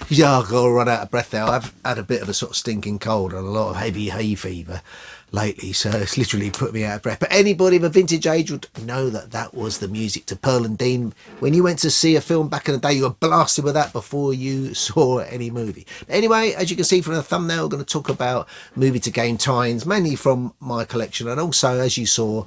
Yeah, I've got to run out of breath now. I've had a bit of a sort of stinking cold and a lot of heavy hay fever lately, so it's literally put me out of breath. But anybody of a vintage age would know that that was the music to Pearl and Dean. When you went to see a film back in the day, you were blasted with that before you saw any movie. But anyway, as you can see from the thumbnail, we're going to talk about movie to game tie-ins, mainly from my collection, and also, as you saw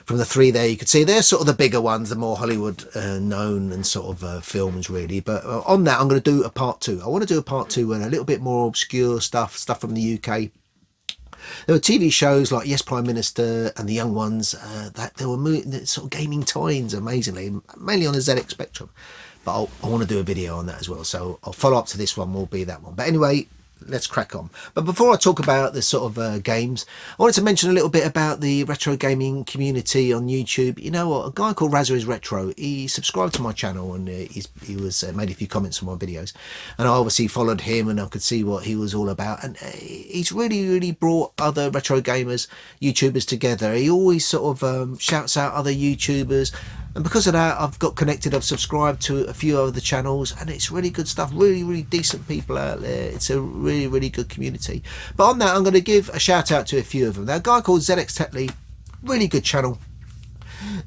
from the three there, you could see they're sort of the bigger ones, the more Hollywood known and sort of films really. But on that, I'm going to do a part two. I want to do a part two and a little bit more obscure stuff from the UK. There were TV shows like Yes Prime Minister and The Young Ones that there were sort of gaming tie-ins, amazingly, mainly on the ZX Spectrum. But I want to do a video on that as well, so I'll follow up to this one, will be that one. But anyway, let's crack on. But before I talk about the sort of games, I wanted to mention a little bit about the retro gaming community on YouTube. You know what, a guy called Razza is Retro, he subscribed to my channel and he was made a few comments on my videos, and I obviously followed him and I could see what he was all about, and he's really brought other retro gamers, YouTubers together. He always sort of shouts out other YouTubers, and because of that, I've got connected. I've subscribed to a few other channels, and it's really good stuff. Really decent people out there. It's a really good community. But on that, I'm going to give a shout out to a few of them. Now, a guy called ZX Tetley, really good channel.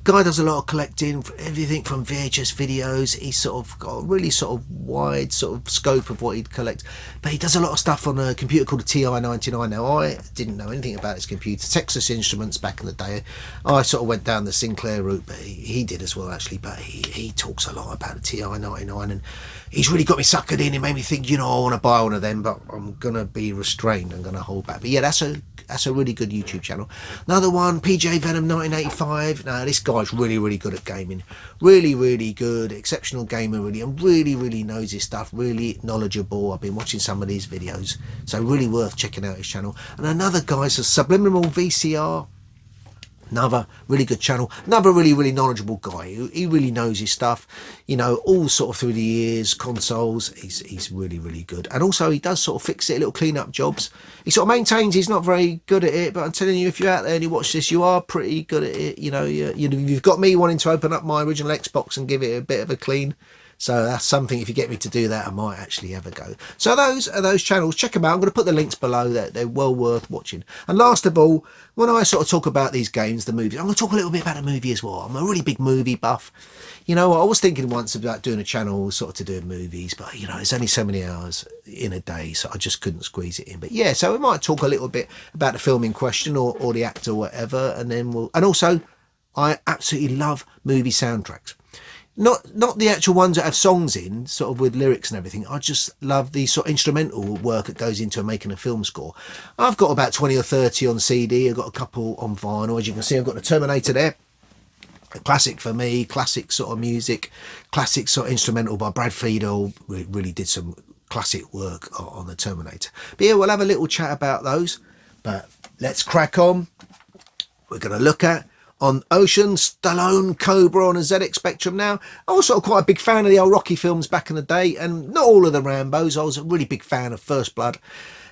Guy does a lot of collecting, everything from VHS videos. He's sort of got a really sort of wide sort of scope of what he'd collect, but he does a lot of stuff on a computer called a TI-99. Now, I didn't know anything about his computer. Texas Instruments back in the day. I sort of went down the Sinclair route, but he did as well actually. But he talks a lot about the TI-99, and he's really got me suckered in. It made me think, you know, I want to buy one of them, but I'm gonna be restrained. I'm gonna hold back. But yeah, that's a really good YouTube channel. Another one, PJ Venom 1985. Now, this guy's really good at gaming. Really good, exceptional gamer, really, and really knows his stuff, really knowledgeable. I've been watching some of these videos, so really worth checking out his channel. And another guy's a Subliminal VCR. Another really good channel, another really knowledgeable guy. He really knows his stuff, you know, all sort of through the years, consoles. He's really good, and also he does sort of fix it, little clean up jobs. He sort of maintains he's not very good at it, but I'm telling you, if you're out there and you watch this, you are pretty good at it. You know, you've got me wanting to open up my original Xbox and give it a bit of a clean. So that's something, if you get me to do that, I might actually have a go. So those are those channels. Check them out. I'm going to put the links below. They're well worth watching. And last of all, when I sort of talk about these games, the movies, I'm going to talk a little bit about a movie as well. I'm a really big movie buff. You know, I was thinking once about doing a channel sort of to do movies, but, you know, there's only so many hours in a day, so I just couldn't squeeze it in. But yeah, so we might talk a little bit about the film in question or the actor or whatever, and then and also, I absolutely love movie soundtracks. Not the actual ones that have songs in, sort of with lyrics and everything. I just love the sort of instrumental work that goes into making a film score. I've got about 20 or 30 on CD. I've got a couple on vinyl. As you can see, I've got the Terminator there. A classic for me, classic sort of music, classic sort of instrumental by Brad Fiedel. Really did some classic work on the Terminator. But yeah, we'll have a little chat about those. But let's crack on. We're going to look at on Ocean, Stallone, Cobra on a ZX Spectrum. Now, I was sort of quite a big fan of the old Rocky films back in the day, and not all of the Rambos. I was a really big fan of First Blood,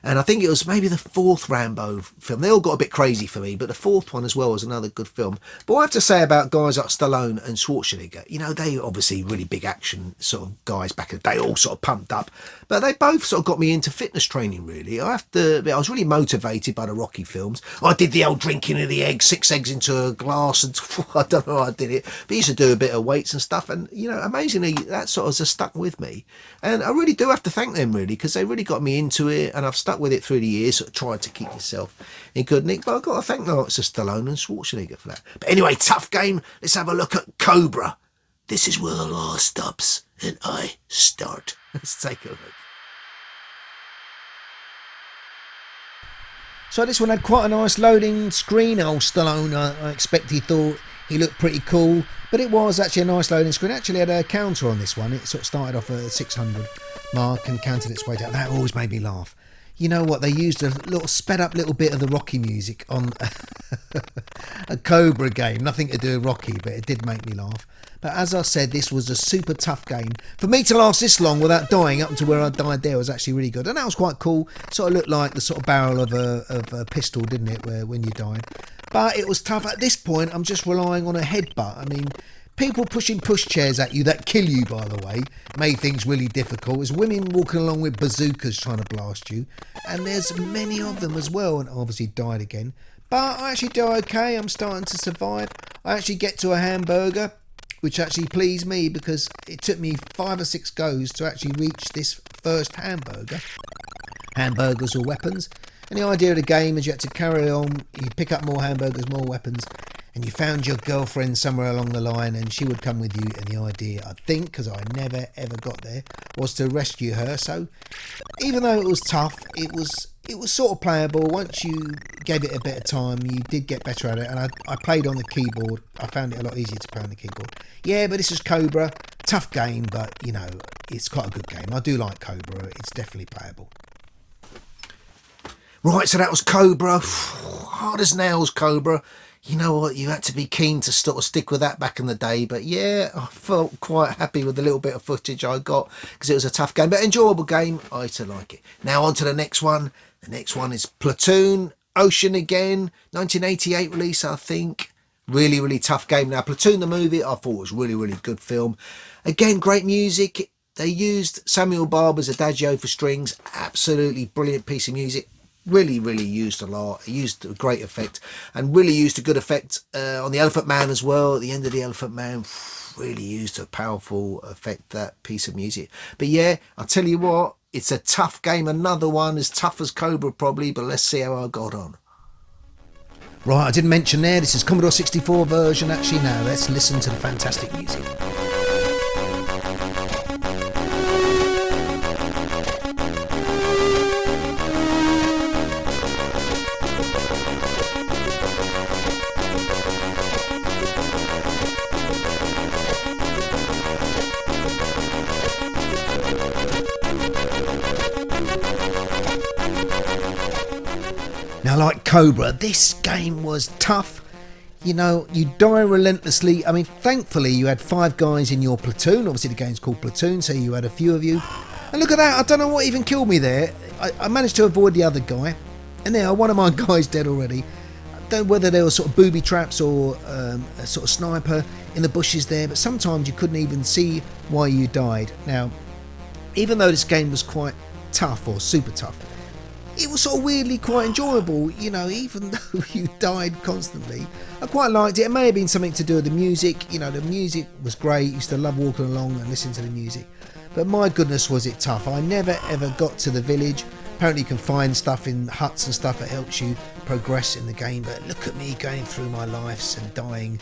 and I think it was maybe the fourth Rambo film. They all got a bit crazy for me, but the fourth one as well was another good film. But what I have to say about guys like Stallone and Schwarzenegger, you know, they obviously really big action sort of guys back in the day, all sort of pumped up, but they both sort of got me into fitness training, really. I was really motivated by the Rocky films. I did the old drinking of the eggs, 6 eggs into a glass, and I don't know how I did it, but I used to do a bit of weights and stuff, and, you know, amazingly, that sort of has stuck with me. And I really do have to thank them, really, because they really got me into it, and I've stuck with it through the years, sort of tried to keep myself in good nick, but I've got to thank the likes of Stallone and Schwarzenegger for that. But anyway, tough game. Let's have a look at Cobra. This is where the law stops and I start. Let's take a look. So this one had quite a nice loading screen. Old Stallone, I expect he thought he looked pretty cool, but it was actually a nice loading screen. Actually had a counter on this one. It sort of started off at 600 mark and counted its way down. That always made me laugh. You know what, they used a little sped up little bit of the Rocky music on a Cobra game. Nothing to do with Rocky, but it did make me laugh. But as I said, this was a super tough game. For me to last this long without dying up to where I died there was actually really good. And that was quite cool. Sort of looked like the sort of barrel of a pistol, didn't it, when you died. But it was tough. At this point, I'm just relying on a headbutt. I mean, people pushing pushchairs at you that kill you, by the way, made things really difficult. There's women walking along with bazookas trying to blast you, and there's many of them as well, and obviously died again. But I actually do okay. I'm starting to survive. I actually get to a hamburger, which actually pleased me because it took me 5 or 6 goes to actually reach this first hamburger. Hamburgers or weapons. And the idea of the game is you had to carry on, you pick up more hamburgers, more weapons, and you found your girlfriend somewhere along the line and she would come with you, and the idea, I think, because I never ever got there, was to rescue her. So even though it was tough, it was sort of playable. Once you gave it a bit of time, you did get better at it, and I played on the keyboard. I found it a lot easier to play on the keyboard. Yeah, but this is Cobra. Tough game, but, you know, it's quite a good game. I do like Cobra. It's definitely playable. Right, so that was Cobra. Hard as nails, Cobra. You know what, you had to be keen to sort of stick with that back in the day. But yeah, I felt quite happy with the little bit of footage I got because it was a tough game, but enjoyable game. I used to like it. Now on to the next one. The next one is Platoon, Ocean again, 1988 release, I think. Really, really tough game. Now, Platoon, the movie, I thought was really, really good film. Again, great music. They used Samuel Barber's Adagio for strings. Absolutely brilliant piece of music. Really, really used a lot. It used a great effect and really used a good effect on the Elephant Man as well. At the end of the Elephant Man, really used a powerful effect, that piece of music. But yeah, I'll tell you what, it's a tough game. Another one as tough as Cobra probably, but let's see how I got on. Right, I didn't mention there, this is Commodore 64 version actually. Now let's listen to the fantastic music. Now, like Cobra, this game was tough. You know, you die relentlessly. I mean, thankfully, you had 5 guys in your platoon. Obviously, the game's called Platoon, so you had a few of you. And look at that. I don't know what even killed me there. I managed to avoid the other guy. And there, one of my guys dead already. I don't know whether there were sort of booby traps or a sort of sniper in the bushes there. But sometimes you couldn't even see why you died. Now, even though this game was quite tough or super tough, it was sort of weirdly quite enjoyable, you know, even though you died constantly. I quite liked it. It may have been something to do with the music. You know, the music was great. Used to love walking along and listening to the music. But my goodness, was it tough. I never ever got to the village. Apparently you can find stuff in huts and stuff that helps you progress in the game. But look at me going through my lives and dying.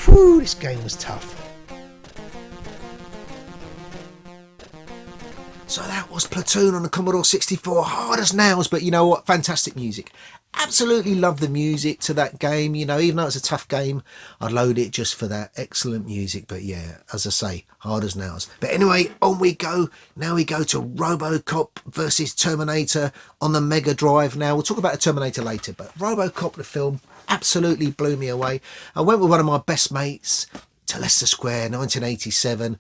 Whew, this game was tough. So that was Platoon on the Commodore 64, hard as nails, but you know what, fantastic music. Absolutely love the music to that game, you know, even though it's a tough game, I'd load it just for that excellent music. But yeah, as I say, hard as nails. But anyway, on we go. Now we go to RoboCop versus Terminator on the Mega Drive. Now, we'll talk about the Terminator later, but RoboCop, the film, absolutely blew me away. I went with one of my best mates to Leicester Square, 1987.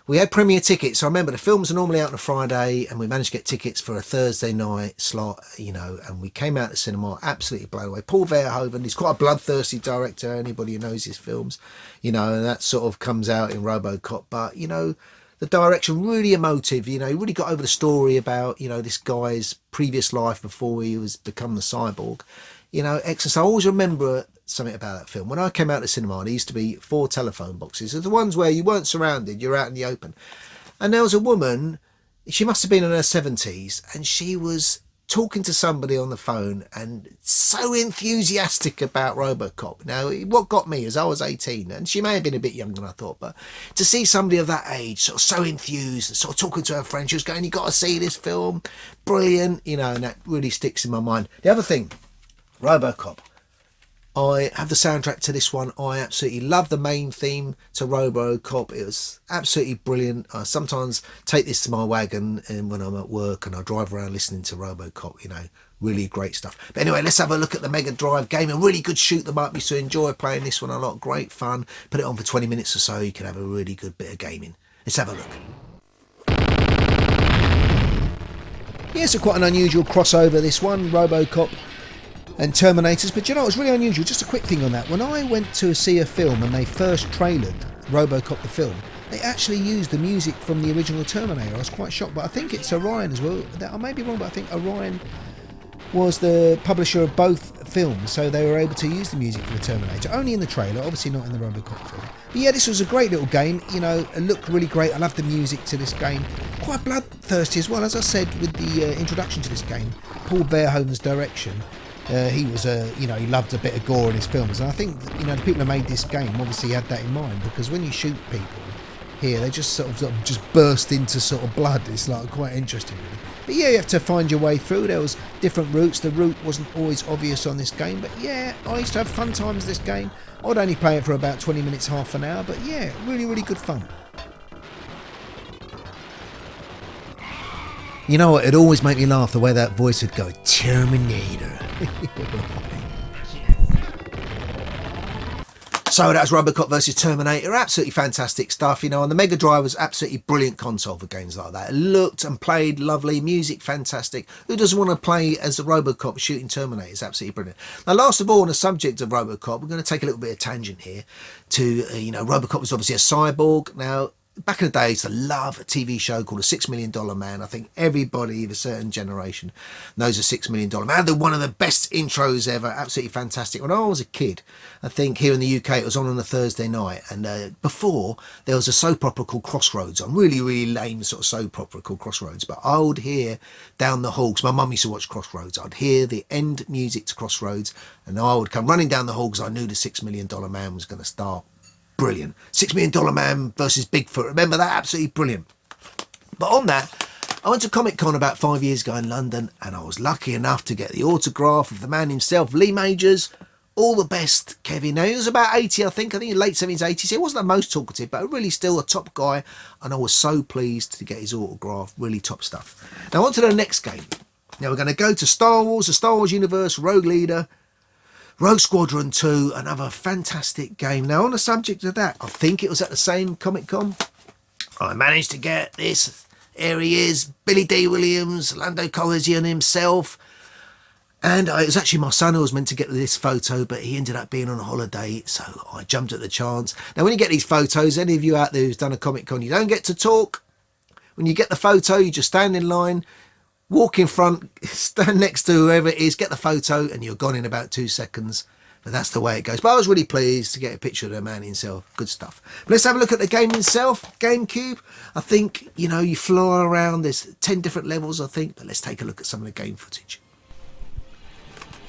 We had premiere tickets. I remember the films are normally out on a Friday, and we managed to get tickets for a Thursday night slot, you know, and we came out of the cinema absolutely blown away. Paul Verhoeven, he's quite a bloodthirsty director, anybody who knows his films, you know, and that sort of comes out in RoboCop. But, you know, the direction really emotive, you know, he really got over the story about, you know, this guy's previous life before he was become the cyborg. You know, excellent. I always remember something about that film. When I came out of the cinema, there used to be 4 telephone boxes. They're the ones where you weren't surrounded, you're out in the open. And there was a woman, she must have been in her 70s, and she was talking to somebody on the phone and so enthusiastic about RoboCop. Now, what got me is I was 18, and she may have been a bit younger than I thought, but to see somebody of that age sort of so enthused and sort of talking to her friend, she was going, "You got to see this film, brilliant," you know, and that really sticks in my mind. The other thing, RoboCop, I have the soundtrack to this one. I absolutely love the main theme to RoboCop. It was absolutely brilliant. I sometimes take this to my wagon and when I'm at work and I drive around listening to RoboCop, you know, really great stuff. But anyway, let's have a look at the Mega Drive game. A really good shoot them up. You to enjoy playing this one a lot. Great fun. Put it on for 20 minutes or so. You can have a really good bit of gaming. Let's have a look. Yeah, so quite an unusual crossover, this one, RoboCop and Terminators. But you know, it was really unusual. Just a quick thing on that. When I went to see a film and they first trailered RoboCop the film, they actually used the music from the original Terminator. I was quite shocked, but I think it's Orion as well. I may be wrong, but I think Orion was the publisher of both films, so they were able to use the music for the Terminator, only in the trailer, obviously not in the RoboCop film. But yeah, this was a great little game, you know, it looked really great. I loved the music to this game, quite bloodthirsty as well. As I said with the introduction to this game, Paul Verhoeven's direction, he was he loved a bit of gore in his films, and I think, you know, the people who made this game obviously had that in mind, because when you shoot people here, they just sort of just burst into sort of blood. It's like quite interesting, really. But yeah, you have to find your way through. There was different routes. The route wasn't always obvious on this game, but yeah, I used to have fun times this game. I'd only play it for about 20 minutes, half an hour, but yeah, really, really good fun. You know what, it'd always make me laugh the way that voice would go, Terminator. So that's RoboCop versus Terminator. Absolutely fantastic stuff, you know, and the Mega Drive was absolutely brilliant console for games like that. It looked and played lovely, music fantastic. Who doesn't want to play as a RoboCop shooting Terminator? It's absolutely brilliant. Now, last of all, on the subject of RoboCop, we're going to take a little bit of tangent here to, you know, RoboCop was obviously a cyborg. Now, back in the day, I used to love a TV show called A $6 Million Man. I think everybody of a certain generation knows A $6 Million Man. They're one of the best intros ever. Absolutely fantastic. When I was a kid, I think here in the UK, it was on a Thursday night. And before, there was a soap opera called Crossroads on. Really, really lame sort of soap opera called Crossroads. But I would hear down the hall, because my mum used to watch Crossroads, I'd hear the end music to Crossroads, and I would come running down the hall because I knew the $6 Million Man was going to start. Brilliant. $6 Million Man versus Bigfoot. Remember that? Absolutely brilliant. But on that, I went to Comic Con about 5 years ago in London, and I was lucky enough to get the autograph of the man himself, Lee Majors. All the best, Kevin. Now, he was about 80, I think late 70s, 80s. He wasn't the most talkative, but really still a top guy, and I was so pleased to get his autograph. Really top stuff. Now, on to the next game. Now, we're going to go to Star Wars, the Star Wars universe, Rogue Leader, Rogue Squadron 2, another fantastic game. Now, on the subject of that, I think it was at the same Comic Con, I managed to get this. Here he is, Billy D. Williams, Lando Calrissian himself. And it was actually my son who was meant to get this photo, but he ended up being on a holiday, so I jumped at the chance. Now, when you get these photos, any of you out there who's done a Comic Con, you don't get to talk. When you get the photo, you just stand in line, walk in front, stand next to whoever it is, get the photo, and you're gone in about 2 seconds. But that's the way it goes. But I was really pleased to get a picture of the man himself. Good stuff. But let's have a look at the game itself. GameCube. I think, you know, you fly around. There's 10 different levels, I think. But let's take a look at some of the game footage.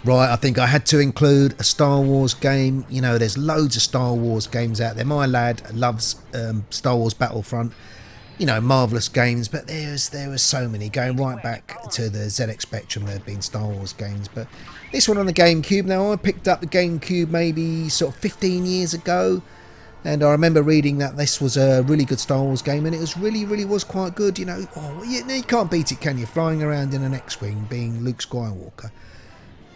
Right, I think I had to include a Star Wars game. You know, there's loads of Star Wars games out there. My lad loves Star Wars Battlefront. You know, marvellous games, but there was so many going right back to the ZX Spectrum. There have been Star Wars games, but this one on the GameCube. Now, I picked up the GameCube maybe sort of 15 years ago, and I remember reading that this was a really good Star Wars game, and it was really was quite good. You know, you can't beat it, can you? Flying around in an X-Wing, being Luke Skywalker,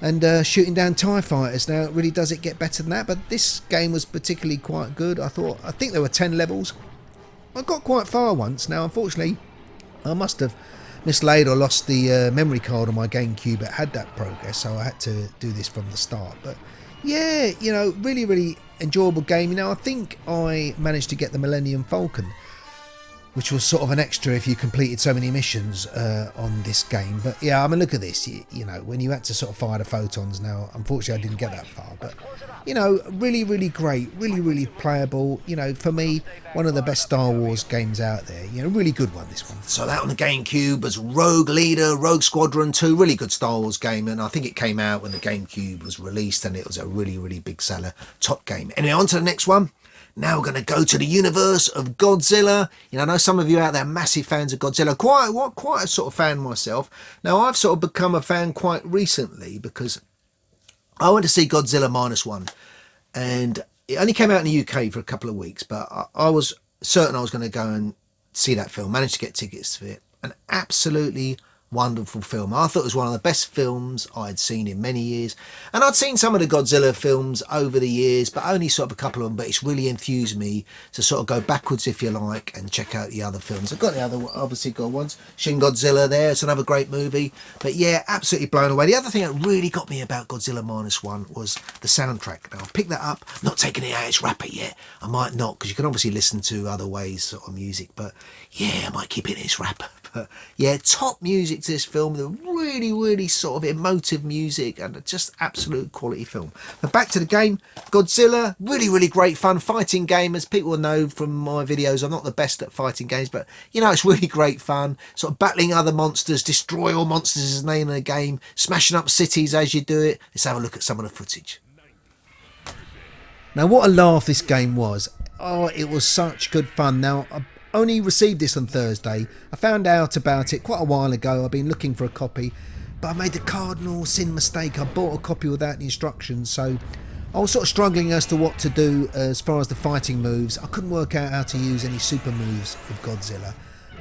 and shooting down TIE fighters. Now, it really does it get better than that, but this game was particularly quite good. I think there were 10 levels. I got quite far once. Now, unfortunately, I must have mislaid or lost the memory card on my GameCube. It had that progress, so I had to do this from the start. But yeah, you know, really enjoyable game. You know, I think I managed to get the Millennium Falcon, which was sort of an extra if you completed so many missions on this game. But yeah, I mean, look at this. You know, when you had to sort of fire the photons. Now, unfortunately, I didn't get that far, but you know, really great, really playable. You know, for me, one of the best Star Wars games out there. You know, really good one, this one. So that on the GameCube was Rogue Leader, Rogue Squadron 2, really good Star Wars game, and I think it came out when the GameCube was released, and it was a really big seller, top game. Anyway, on to the next one. Now we're going to go to the universe of Godzilla. You know, I know some of you out there are massive fans of Godzilla. Quite a sort of fan myself. Now, I've sort of become a fan quite recently because I went to see Godzilla -1, and it only came out in the UK for a couple of weeks, but I was certain I was going to go and see that film. Managed to get tickets for it. An absolutely wonderful film. I thought it was one of the best films I'd seen in many years. And I'd seen some of the Godzilla films over the years, but only sort of a couple of them. But it's really enthused me to sort of go backwards, if you like, and check out the other films. I've got the other, obviously, got ones. Shin Godzilla there, it's another great movie. But yeah, absolutely blown away. The other thing that really got me about Godzilla Minus One was the soundtrack. Now, I've picked that up, not taking it out its wrapper yet. I might not, because you can obviously listen to other ways sort of music. But yeah, I might keep it in its wrapper. But yeah, top music to this film, the really, really sort of emotive music, and just absolute quality film. But back to the game, Godzilla, really, really great fun fighting game. As people will know from my videos, I'm not the best at fighting games, but you know, it's really great fun. Sort of battling other monsters, destroy all monsters is the name of the game, smashing up cities as you do it. Let's have a look at some of the footage. Now, what a laugh this game was. Oh, it was such good fun. Now, I only received this on Thursday. I found out about it quite a while ago. I've been looking for a copy, but I made the cardinal sin mistake. I bought a copy without the instructions, so I was sort of struggling as to what to do as far as the fighting moves. I couldn't work out how to use any super moves with Godzilla,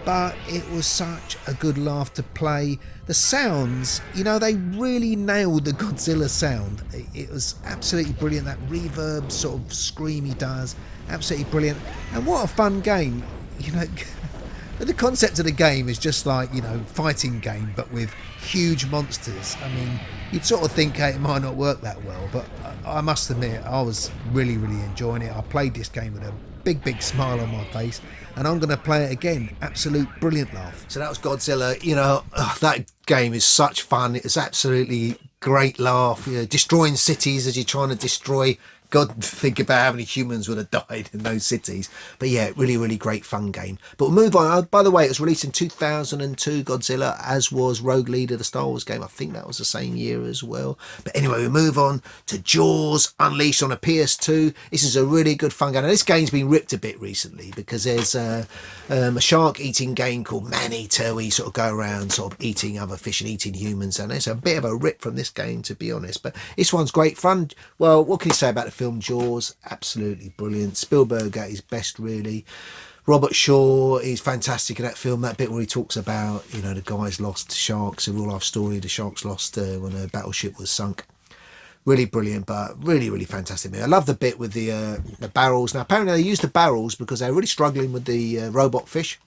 but it was such a good laugh to play. The sounds, you know, they really nailed the Godzilla sound. It was absolutely brilliant. That reverb sort of scream he does, absolutely brilliant. And what a fun game. You know, the concept of the game is just like, you know, fighting game, but with huge monsters. I mean, you'd sort of think, hey, it might not work that well, but I must admit, I was really, really enjoying it. I played this game with a big, big smile on my face, and I'm going to play it again. Absolute brilliant laugh. So that was Godzilla. You know, that game is such fun. It's absolutely great laugh. You know, destroying cities as you're trying to destroy. God, think about how many humans would have died in those cities. But yeah, really, really great fun game. But we'll move on. By the way, it was released in 2002, Godzilla, as was Rogue Leader, the Star Wars game. I think that was the same year as well. But anyway, we move on to Jaws Unleashed on a PS2. This is a really good fun game. Now, this game's been ripped a bit recently because there's a shark eating game called Man-Eater, where you sort of go around sort of eating other fish and eating humans. And it's a bit of a rip from this game, to be honest. But this one's great fun. Well, what can you say about the film Jaws? Absolutely brilliant. Spielberg at his best, really. Robert Shaw is fantastic in that film. That bit where he talks about, you know, the guys lost to sharks, a real life story. The sharks lost when a battleship was sunk. Really brilliant, but really, really fantastic. I love the bit with the barrels. Now, apparently they used the barrels because they were really struggling with the robot fish.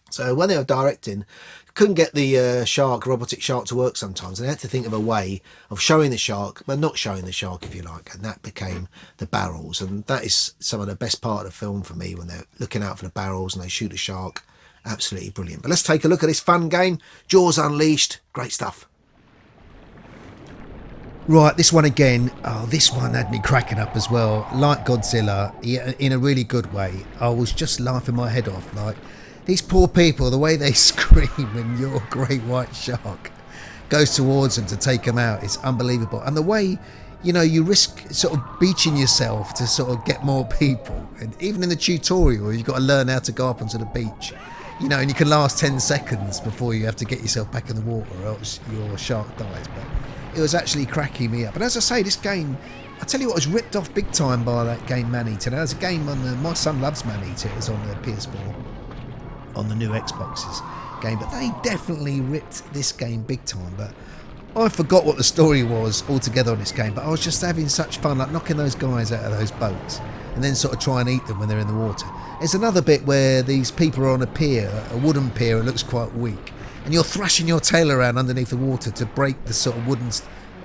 So when they were directing, couldn't get the robotic shark to work sometimes. They had to think of a way of showing the shark, but not showing the shark, if you like. And that became the barrels. And that is some of the best part of the film for me, when they're looking out for the barrels and they shoot a shark. Absolutely brilliant. But let's take a look at this fun game. Jaws Unleashed. Great stuff. Right, this one again. Oh, this one had me cracking up as well. Like Godzilla, in a really good way. I was just laughing my head off. Like, these poor people, the way they scream when your great white shark goes towards them to take them out, it's unbelievable. And the way, you know, you risk sort of beaching yourself to sort of get more people. And even in the tutorial, you've got to learn how to go up onto the beach. You know, and you can last 10 seconds before you have to get yourself back in the water, or else your shark dies. But it was actually cracking me up. And as I say, this game, I tell you what, was ripped off big time by that game Man-Eater. Now, there's a game on my son loves Man-Eater. It was on the PS4, on the new Xboxes game. But they definitely ripped this game big time. But I forgot what the story was altogether on this game. But I was just having such fun, like knocking those guys out of those boats and then sort of try and eat them when they're in the water. There's another bit where these people are on a pier, a wooden pier. It looks quite weak. And you're thrashing your tail around underneath the water to break the sort of wooden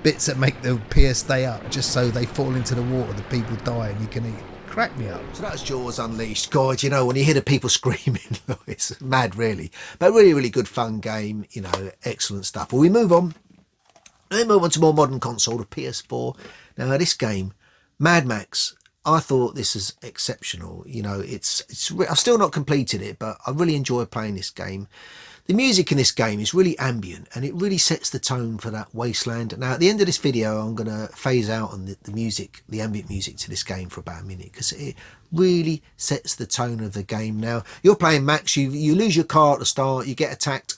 bits that make the pier stay up, just so they fall into the water, the people die, and you can eat. Crack me up. So that's Jaws Unleashed. God, you know, when you hear the people screaming, it's mad, really. But really, really good fun game. You know, excellent stuff. Well, we move on. Then move on to more modern console, the PS4. Now, this game, Mad Max, I thought this is exceptional. You know, I've still not completed it, but I really enjoy playing this game. The music in this game is really ambient, and it really sets the tone for that wasteland. Now, at the end of this video, I'm going to phase out on the music, the ambient music to this game for about a minute, because it really sets the tone of the game. Now, you're playing Max, you lose your car at the start, you get attacked,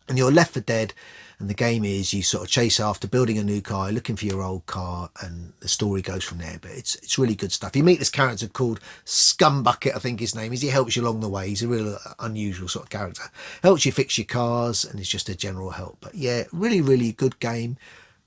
and you're left for dead. And the game is you sort of chase after building a new car, looking for your old car, and the story goes from there. But it's really good stuff. You meet this character called Scumbucket, I think his name is. He helps you along the way. He's a real unusual sort of character. Helps you fix your cars, and it's just a general help. But yeah, really, really good game.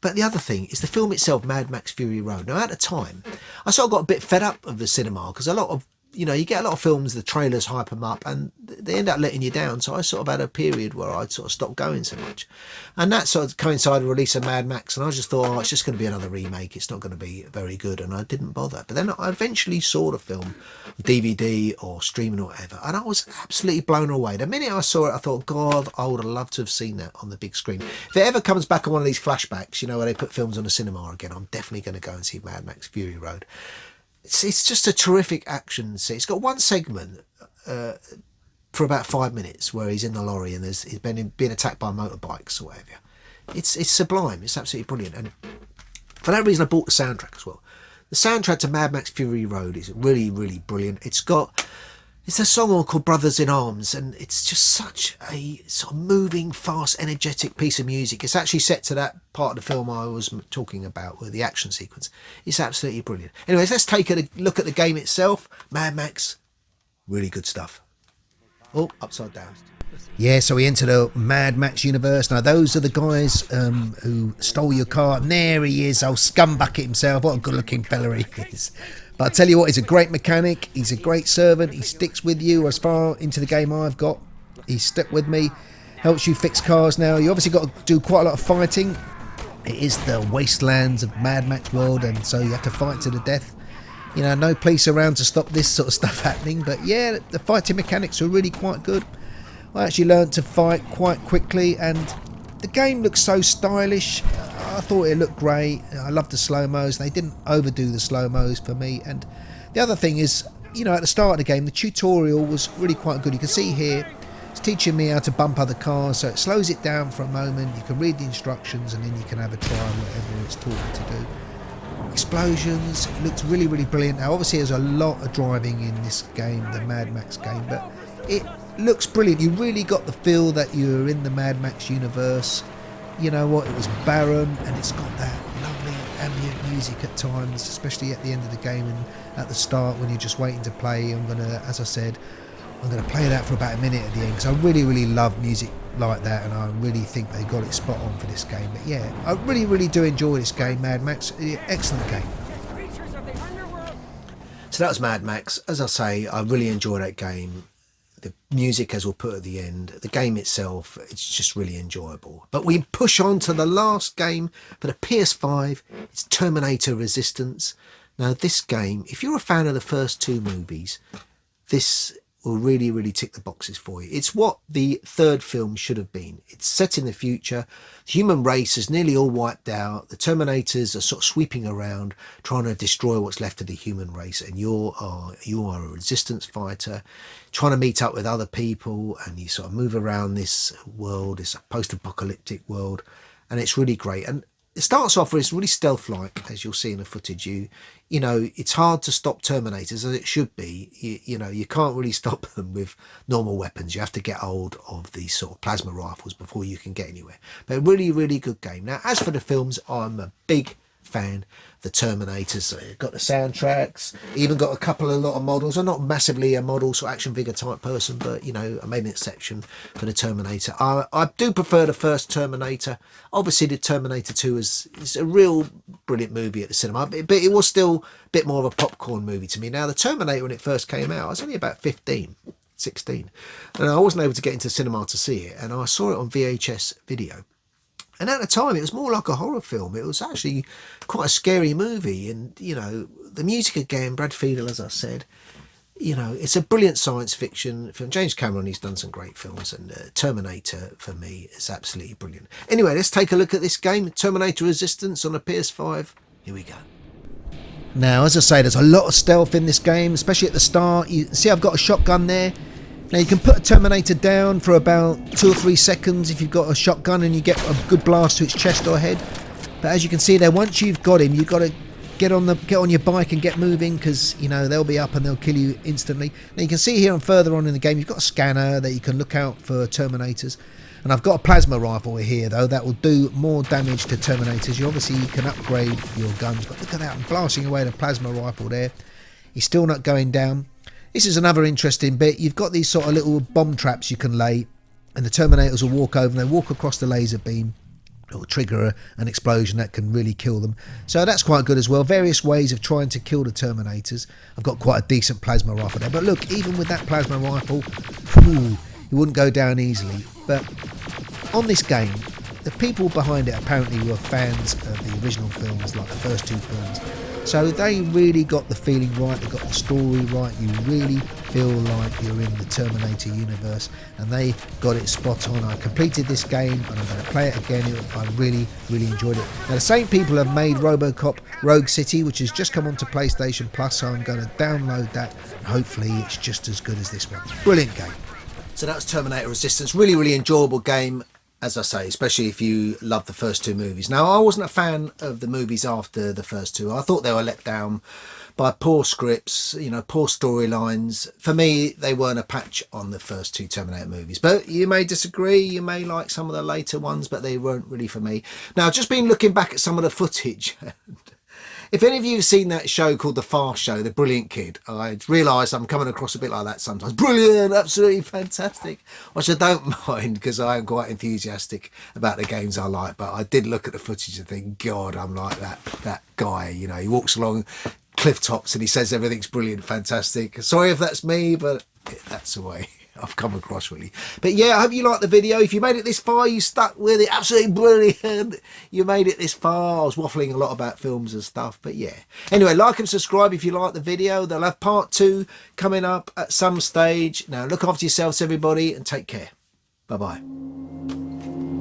But the other thing is the film itself, Mad Max Fury Road. Now, at the time, I sort of got a bit fed up of the cinema because a lot of, you get a lot of films, the trailers hype them up and they end up letting you down. So I sort of had a period where I'd sort of stopped going so much. And that sort of coincided with the release of Mad Max. And I just thought, it's just going to be another remake. It's not going to be very good. And I didn't bother. But then I eventually saw the film, DVD or streaming or whatever. And I was absolutely blown away. The minute I saw it, I thought, God, I would have loved to have seen that on the big screen. If it ever comes back on one of these flashbacks, where they put films on the cinema again, I'm definitely going to go and see Mad Max Fury Road. It's just a terrific action scene. It's got one segment for about 5 minutes where he's in the lorry and he's being attacked by motorbikes or whatever. It's sublime. It's absolutely brilliant. And for that reason, I bought the soundtrack as well. The soundtrack to Mad Max Fury Road is really, really brilliant. It's a song called Brothers in Arms, and it's just such a sort of moving, fast, energetic piece of music. It's actually set to that part of the film I was talking about, with the action sequence. It's absolutely brilliant. Anyways, let's take a look at the game itself. Mad Max, really good stuff. Oh, upside down. Yeah, so we enter the Mad Max universe. Now, those are the guys who stole your car. And there he is, old Scumbucket himself. What a good-looking fella he is. But I tell you what, he's a great mechanic. He's a great servant. He sticks with you as far into the game I've got. He's stuck with me. Helps you fix cars now. You obviously got to do quite a lot of fighting. It is the wastelands of Mad Max world, and so you have to fight to the death. No police around to stop this sort of stuff happening. But yeah, the fighting mechanics are really quite good. I actually learned to fight quite quickly, and the game looks so stylish. I thought it looked great. I love the slow-mos. They didn't overdo the slow-mos for me. And the other thing is, at the start of the game, the tutorial was really quite good. You can see here, it's teaching me how to bump other cars, so it slows it down for a moment. You can read the instructions, and then you can have a try on whatever it's taught you to do. Explosions, it looked really, really brilliant. Now, obviously, there's a lot of driving in this game, the Mad Max game, but it looks brilliant. You really got the feel that you're in the Mad Max universe. You know what, it was barren, and it's got that lovely ambient music at times, especially at the end of the game and at the start when you're just waiting to play. I'm going to play that for about a minute at the end, because I really, really love music like that, and I really think they got it spot on for this game. But yeah, I really, really do enjoy this game, Mad Max. Excellent game. So that was Mad Max. As I say, I really enjoy that game. The music, as we'll put at the end, the game itself, it's just really enjoyable. But we push on to the last game for the PS5. It's Terminator Resistance. Now, this game, if you're a fan of the first two movies, this will really, really tick the boxes for you. It's what the third film should have been. It's set in the future. The human race is nearly all wiped out. The Terminators are sort of sweeping around, trying to destroy what's left of the human race. And you are a resistance fighter, trying to meet up with other people, and you sort of move around this world, this post-apocalyptic world, and it's really great. And it starts off with it's really stealth-like, as you'll see in the footage. It's hard to stop Terminators, as it should be. You can't really stop them with normal weapons. You have to get hold of these sort of plasma rifles before you can get anywhere. But a really, really good game. Now, as for the films, I'm a big fan of the Terminators. So got the soundtracks, even got a lot of models. I'm not massively a models or action figure type person, but I made an exception for the Terminator. I do prefer the first Terminator. Obviously, the Terminator 2 is a real brilliant movie at the cinema, but it was still a bit more of a popcorn movie to me. Now, the Terminator, when it first came out, I was only about 16, and I wasn't able to get into the cinema to see it, and I saw it on VHS video. And at the time, it was more like a horror film. It was actually quite a scary movie. And, the music again, Brad Fiedel, as I said, it's a brilliant science fiction film. James Cameron, he's done some great films. And Terminator, for me, is absolutely brilliant. Anyway, let's take a look at this game, Terminator Resistance on the PS5. Here we go. Now, as I say, there's a lot of stealth in this game, especially at the start. You see I've got a shotgun there. Now, you can put a Terminator down for about 2 or 3 seconds if you've got a shotgun and you get a good blast to its chest or head. But as you can see there, once you've got him, you've got to get on your bike and get moving, because they'll be up and they'll kill you instantly. Now, you can see here and further on in the game, you've got a scanner that you can look out for Terminators. And I've got a plasma rifle here though that will do more damage to Terminators. You obviously can upgrade your guns, but look at that, I'm blasting away the plasma rifle there. He's still not going down. This is another interesting bit. You've got these sort of little bomb traps you can lay, and the Terminators will walk over and they walk across the laser beam. It will trigger an explosion that can really kill them. So that's quite good as well. Various ways of trying to kill the Terminators. I've got quite a decent plasma rifle there. But look, even with that plasma rifle, whew, it wouldn't go down easily. But on this game, the people behind it apparently were fans of the original films, like the first two films. So they really got the feeling right, they got the story right, you really feel like you're in the Terminator universe, and they got it spot on. I completed this game and I'm going to play it again. I really enjoyed it. Now the same people have made RoboCop Rogue City, which has just come onto PlayStation Plus, so I'm going to download that and hopefully it's just as good as this one. Brilliant game. So that was Terminator Resistance. Really enjoyable game, as I say, especially if you love the first two movies. Now, I wasn't a fan of the movies after the first two. I thought they were let down by poor scripts, you know, poor storylines. For me, they weren't a patch on the first two Terminator movies. But you may disagree, you may like some of the later ones, but they weren't really for me. Now, just been looking back at some of the footage. If any of you have seen that show called The Fast Show, The Brilliant Kid, I realise I'm coming across a bit like that sometimes. Brilliant, absolutely fantastic. Which I don't mind because I am quite enthusiastic about the games I like. But I did look at the footage and think, God, I'm like that guy. You know, he walks along cliff tops and he says everything's brilliant, fantastic. Sorry if that's me, but that's the way I've come across really. But yeah, I hope you liked the video. If you made it this far, you stuck with it, absolutely brilliant. You made it this far. I was waffling a lot about films and stuff, but yeah. Anyway, like and subscribe if you like the video. They'll have part 2 coming up at some stage. Now look after yourselves everybody and take care. Bye bye.